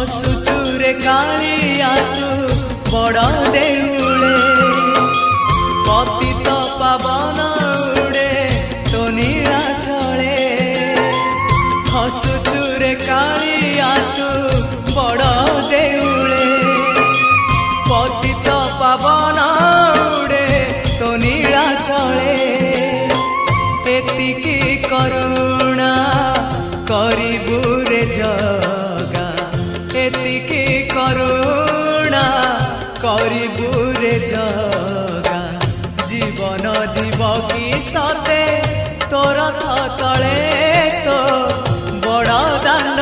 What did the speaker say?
हसुचुरे कालिया तू बड़ देउले पतित पावन उड़े तो नीला चले हसुचुरे कालिया तू बड़ देउले पतित पावन उड़े तो नीला चले एतिकी करुणा करिबु रे जगा एतिकी करुणा करिबु रे जगा जीवन जीव की सते तोर तले तो बड़ दान